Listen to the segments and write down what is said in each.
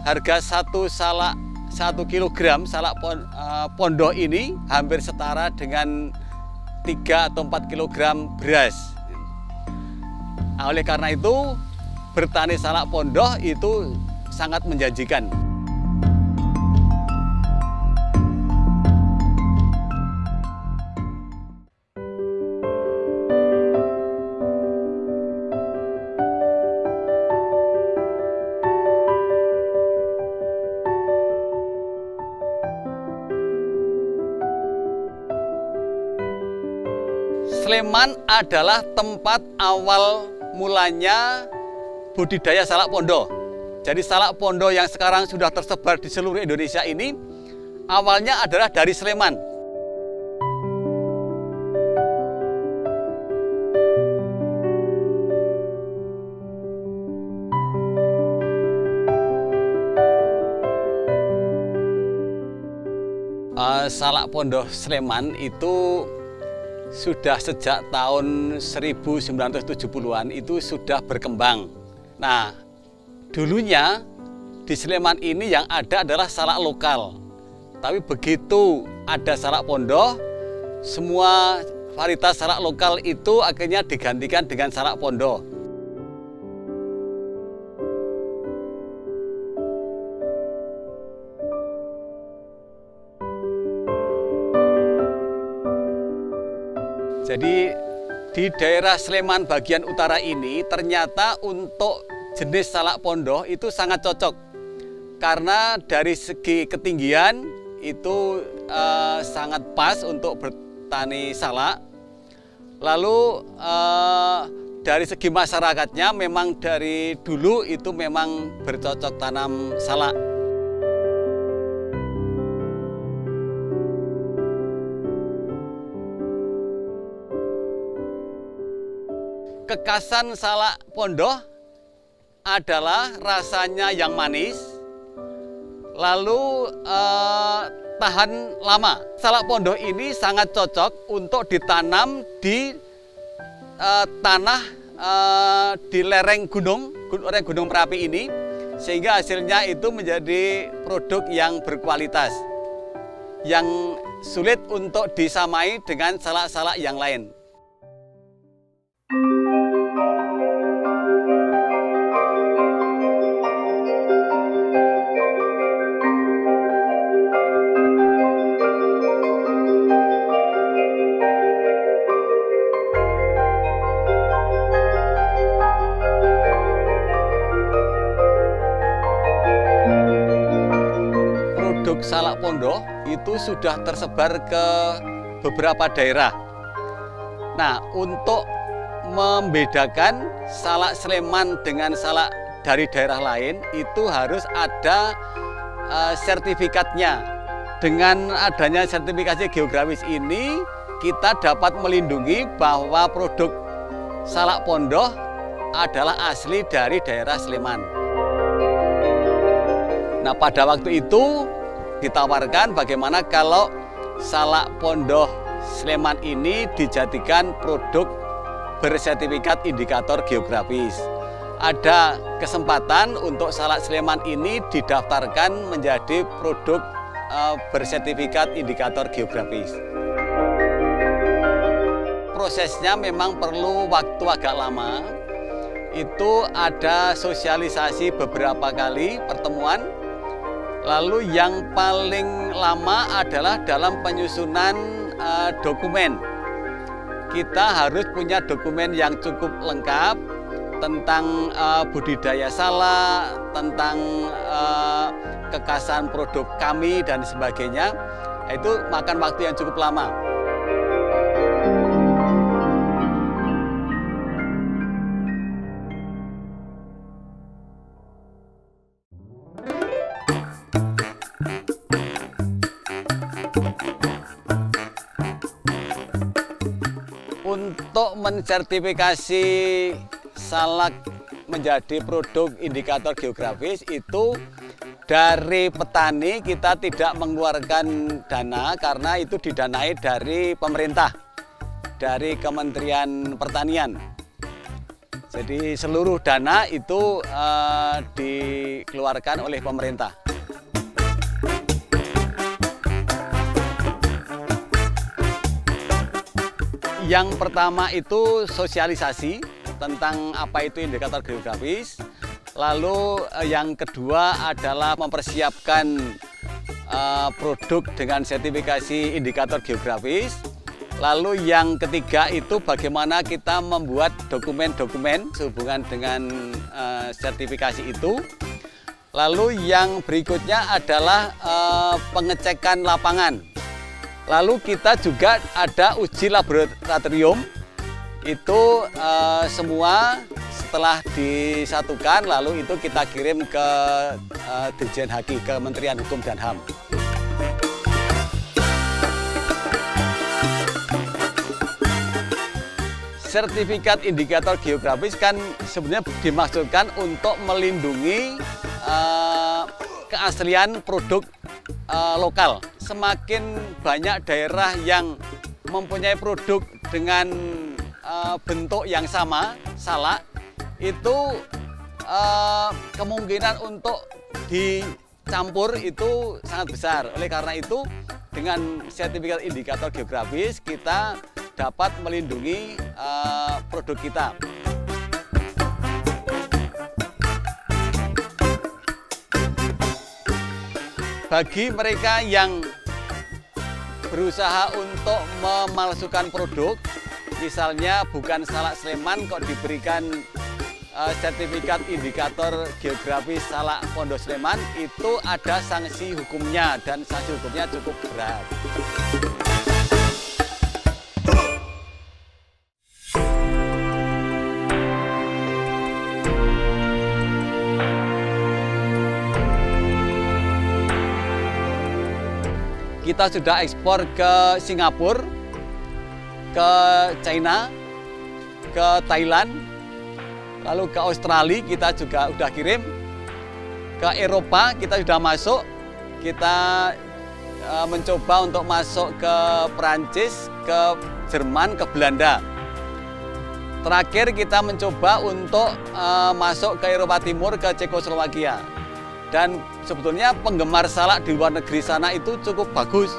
harga satu kilogram salak pondoh ini hampir setara dengan 3 atau 4 kilogram beras. Nah, oleh karena itu bertani salak pondoh itu sangat menjanjikan. Sleman adalah tempat awal mulanya budidaya salak pondoh. Jadi salak pondoh yang sekarang sudah tersebar di seluruh Indonesia ini awalnya adalah dari Sleman. Salak pondoh Sleman itu sudah sejak tahun 1970-an itu sudah berkembang. Nah, dulunya di Sleman ini yang ada adalah salak lokal. Tapi begitu ada salak pondoh, semua varietas salak lokal itu akhirnya digantikan dengan salak pondoh. Jadi di daerah Sleman bagian utara ini ternyata untuk jenis salak pondoh itu sangat cocok. Karena dari segi ketinggian itu sangat pas untuk bertani salak. Lalu dari segi masyarakatnya memang dari dulu itu memang bercocok tanam salak. Kekhasan salak pondoh adalah rasanya yang manis, lalu tahan lama. Salak pondoh ini sangat cocok untuk ditanam di tanah di lereng Gunung Merapi ini, sehingga hasilnya itu menjadi produk yang berkualitas, yang sulit untuk disamai dengan salak-salak yang lain. Produk salak pondoh itu sudah tersebar ke beberapa daerah. Nah, untuk membedakan salak Sleman dengan salak dari daerah lain itu harus ada sertifikatnya. Dengan adanya sertifikasi geografis ini kita dapat melindungi bahwa produk salak pondoh adalah asli dari daerah Sleman. Nah, pada waktu itu ditawarkan bagaimana kalau salak pondoh Sleman ini dijadikan produk bersertifikat indikator geografis. Ada kesempatan untuk salak Sleman ini didaftarkan menjadi produk bersertifikat indikator geografis. Prosesnya memang perlu waktu agak lama. Itu ada sosialisasi beberapa kali pertemuan. Lalu yang paling lama adalah dalam penyusunan dokumen. Kita harus punya dokumen yang cukup lengkap tentang budidaya salak, tentang kekhasan produk kami dan sebagainya. Itu makan waktu yang cukup lama. Untuk mensertifikasi salak menjadi produk indikator geografis itu dari petani kita tidak mengeluarkan dana karena itu didanai dari pemerintah, dari Kementerian Pertanian. Jadi seluruh dana itu dikeluarkan oleh pemerintah. Yang pertama itu sosialisasi tentang apa itu indikator geografis. Lalu yang kedua adalah mempersiapkan produk dengan sertifikasi indikator geografis. Lalu yang ketiga itu bagaimana kita membuat dokumen-dokumen sehubungan dengan sertifikasi itu. Lalu yang berikutnya adalah pengecekan lapangan. Lalu kita juga ada uji laboratorium, itu semua setelah disatukan lalu itu kita kirim ke Dirjen Haki, Kementerian Hukum dan HAM. Sertifikat indikator geografis kan sebenarnya dimaksudkan untuk melindungi keaslian produk lokal. Semakin banyak daerah yang mempunyai produk dengan bentuk yang sama, salak, itu kemungkinan untuk dicampur itu sangat besar. Oleh karena itu, dengan sertifikat indikator geografis kita dapat melindungi produk kita. Bagi mereka yang berusaha untuk memalsukan produk, misalnya bukan salak Sleman kok diberikan sertifikat indikator geografis salak Pondok Sleman, itu ada sanksi hukumnya dan sanksi hukumnya cukup berat. Kita sudah ekspor ke Singapura, ke China, ke Thailand, lalu ke Australia kita juga sudah kirim, ke Eropa kita sudah masuk, kita mencoba untuk masuk ke Perancis, ke Jerman, ke Belanda. Terakhir kita mencoba untuk masuk ke Eropa Timur, ke Cekoslowakia. Dan sebetulnya penggemar salak di luar negeri sana itu cukup bagus.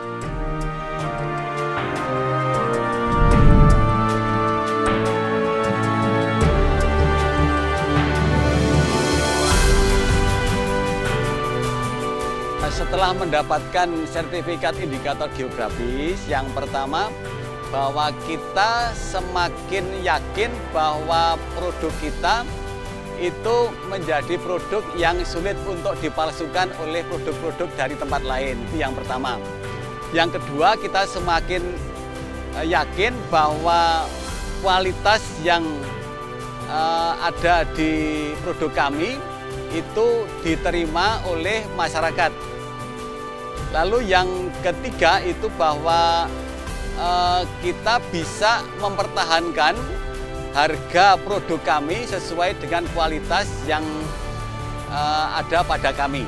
Setelah mendapatkan sertifikat indikator geografis, yang pertama bahwa kita semakin yakin bahwa produk kita itu menjadi produk yang sulit untuk dipalsukan oleh produk-produk dari tempat lain. Itu yang pertama. Yang kedua, kita semakin yakin bahwa kualitas yang ada di produk kami itu diterima oleh masyarakat. Lalu yang ketiga itu bahwa kita bisa mempertahankan harga produk kami sesuai dengan kualitas yang ada pada kami.